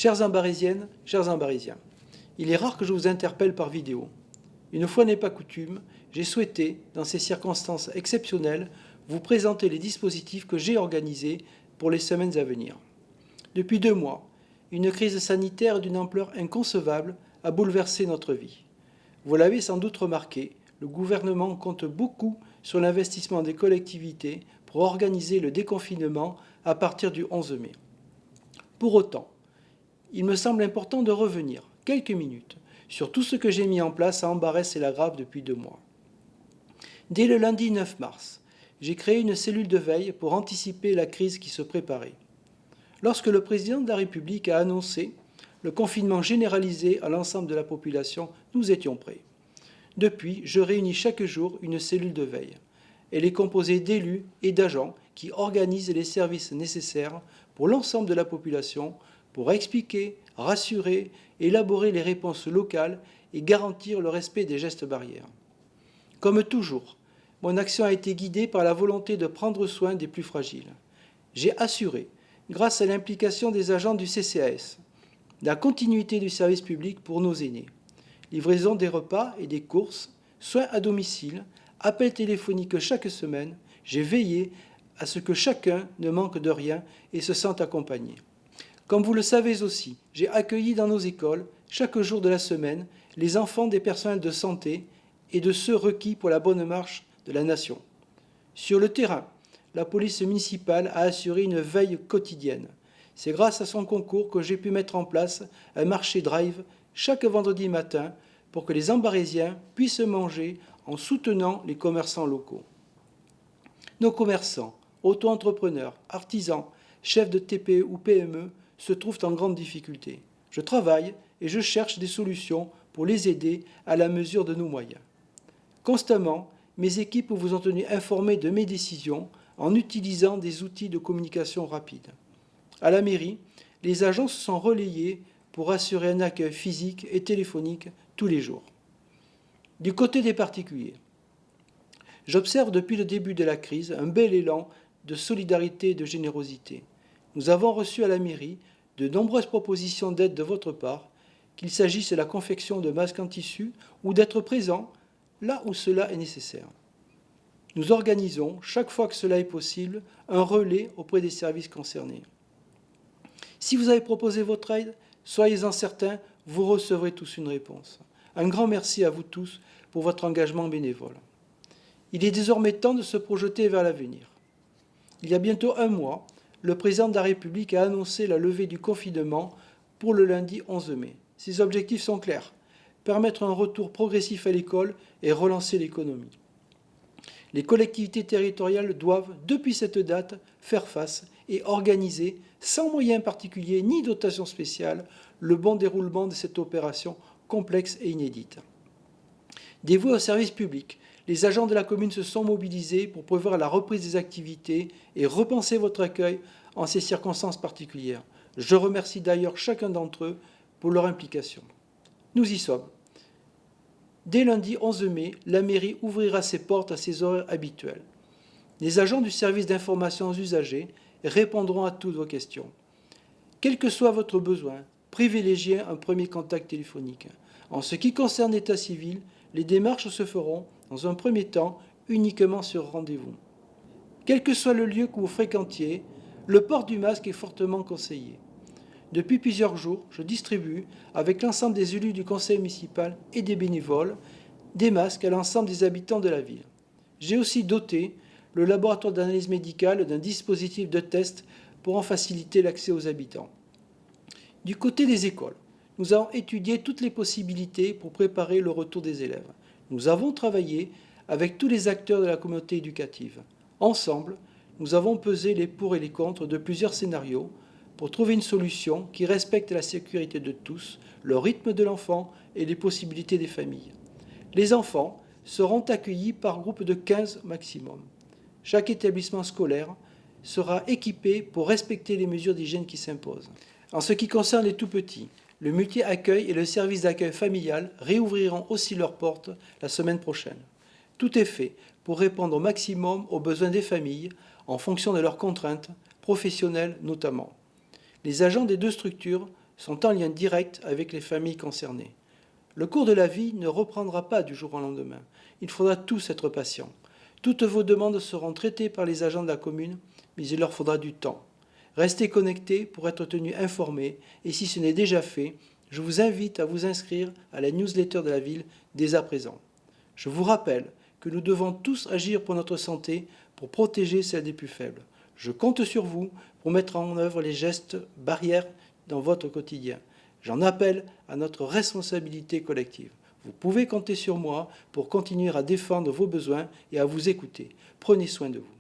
Chères Ambarésiennes, chers Ambarésiens, il est rare que je vous interpelle par vidéo. Une fois n'est pas coutume, j'ai souhaité, dans ces circonstances exceptionnelles, vous présenter les dispositifs que j'ai organisés pour les semaines à venir. Depuis 2 mois, une crise sanitaire d'une ampleur inconcevable a bouleversé notre vie. Vous l'avez sans doute remarqué, le gouvernement compte beaucoup sur l'investissement des collectivités pour organiser le déconfinement à partir du 11 mai. Pour autant, il me semble important de revenir, quelques minutes, sur tout ce que j'ai mis en place à Ambarès et La Grave depuis 2 mois. Dès le lundi 9 mars, j'ai créé une cellule de veille pour anticiper la crise qui se préparait. Lorsque le président de la République a annoncé le confinement généralisé à l'ensemble de la population, nous étions prêts. Depuis, je réunis chaque jour une cellule de veille. Elle est composée d'élus et d'agents qui organisent les services nécessaires pour l'ensemble de la population pour expliquer, rassurer, élaborer les réponses locales et garantir le respect des gestes barrières. Comme toujours, mon action a été guidée par la volonté de prendre soin des plus fragiles. J'ai assuré, grâce à l'implication des agents du CCAS, la continuité du service public pour nos aînés. Livraison des repas et des courses, soins à domicile, appels téléphoniques chaque semaine, j'ai veillé à ce que chacun ne manque de rien et se sente accompagné. Comme vous le savez aussi, j'ai accueilli dans nos écoles, chaque jour de la semaine, les enfants des personnels de santé et de ceux requis pour la bonne marche de la nation. Sur le terrain, la police municipale a assuré une veille quotidienne. C'est grâce à son concours que j'ai pu mettre en place un marché drive chaque vendredi matin pour que les Ambarésiens puissent manger en soutenant les commerçants locaux. Nos commerçants, auto-entrepreneurs, artisans, chefs de TPE ou PME se trouvent en grande difficulté. Je travaille et je cherche des solutions pour les aider à la mesure de nos moyens. Constamment, mes équipes vous ont tenu informés de mes décisions en utilisant des outils de communication rapide. À la mairie, les agents se sont relayés pour assurer un accueil physique et téléphonique tous les jours. Du côté des particuliers, j'observe depuis le début de la crise un bel élan de solidarité et de générosité. Nous avons reçu à la mairie de nombreuses propositions d'aide de votre part, qu'il s'agisse de la confection de masques en tissu ou d'être présent là où cela est nécessaire. Nous organisons, chaque fois que cela est possible, un relais auprès des services concernés. Si vous avez proposé votre aide, soyez-en certains, vous recevrez tous une réponse. Un grand merci à vous tous pour votre engagement bénévole. Il est désormais temps de se projeter vers l'avenir. Il y a bientôt 1 mois, le président de la République a annoncé la levée du confinement pour le lundi 11 mai. Ses objectifs sont clairs, permettre un retour progressif à l'école et relancer l'économie. Les collectivités territoriales doivent, depuis cette date, faire face et organiser, sans moyens particuliers ni dotation spéciale, le bon déroulement de cette opération complexe et inédite. Dévoués au service public, les agents de la commune se sont mobilisés pour prévoir la reprise des activités et repenser votre accueil en ces circonstances particulières. Je remercie d'ailleurs chacun d'entre eux pour leur implication. Nous y sommes. Dès lundi 11 mai, la mairie ouvrira ses portes à ses horaires habituels. Les agents du service d'information aux usagers répondront à toutes vos questions. Quel que soit votre besoin, privilégiez un premier contact téléphonique. En ce qui concerne l'état civil, les démarches se feront, dans un premier temps, uniquement sur rendez-vous. Quel que soit le lieu que vous fréquentiez, le port du masque est fortement conseillé. Depuis plusieurs jours, je distribue, avec l'ensemble des élus du conseil municipal et des bénévoles, des masques à l'ensemble des habitants de la ville. J'ai aussi doté le laboratoire d'analyse médicale d'un dispositif de test pour en faciliter l'accès aux habitants. Du côté des écoles, nous avons étudié toutes les possibilités pour préparer le retour des élèves. Nous avons travaillé avec tous les acteurs de la communauté éducative. Ensemble, nous avons pesé les pour et les contre de plusieurs scénarios pour trouver une solution qui respecte la sécurité de tous, le rythme de l'enfant et les possibilités des familles. Les enfants seront accueillis par groupe de 15 maximum. Chaque établissement scolaire sera équipé pour respecter les mesures d'hygiène qui s'imposent. En ce qui concerne les tout-petits, le multi-accueil et le service d'accueil familial réouvriront aussi leurs portes la semaine prochaine. Tout est fait pour répondre au maximum aux besoins des familles en fonction de leurs contraintes, professionnelles notamment. Les agents des 2 structures sont en lien direct avec les familles concernées. Le cours de la vie ne reprendra pas du jour au lendemain. Il faudra tous être patients. Toutes vos demandes seront traitées par les agents de la commune, mais il leur faudra du temps. Restez connectés pour être tenus informés et si ce n'est déjà fait, je vous invite à vous inscrire à la newsletter de la ville dès à présent. Je vous rappelle que nous devons tous agir pour notre santé, pour protéger celle des plus faibles. Je compte sur vous pour mettre en œuvre les gestes barrières dans votre quotidien. J'en appelle à notre responsabilité collective. Vous pouvez compter sur moi pour continuer à défendre vos besoins et à vous écouter. Prenez soin de vous.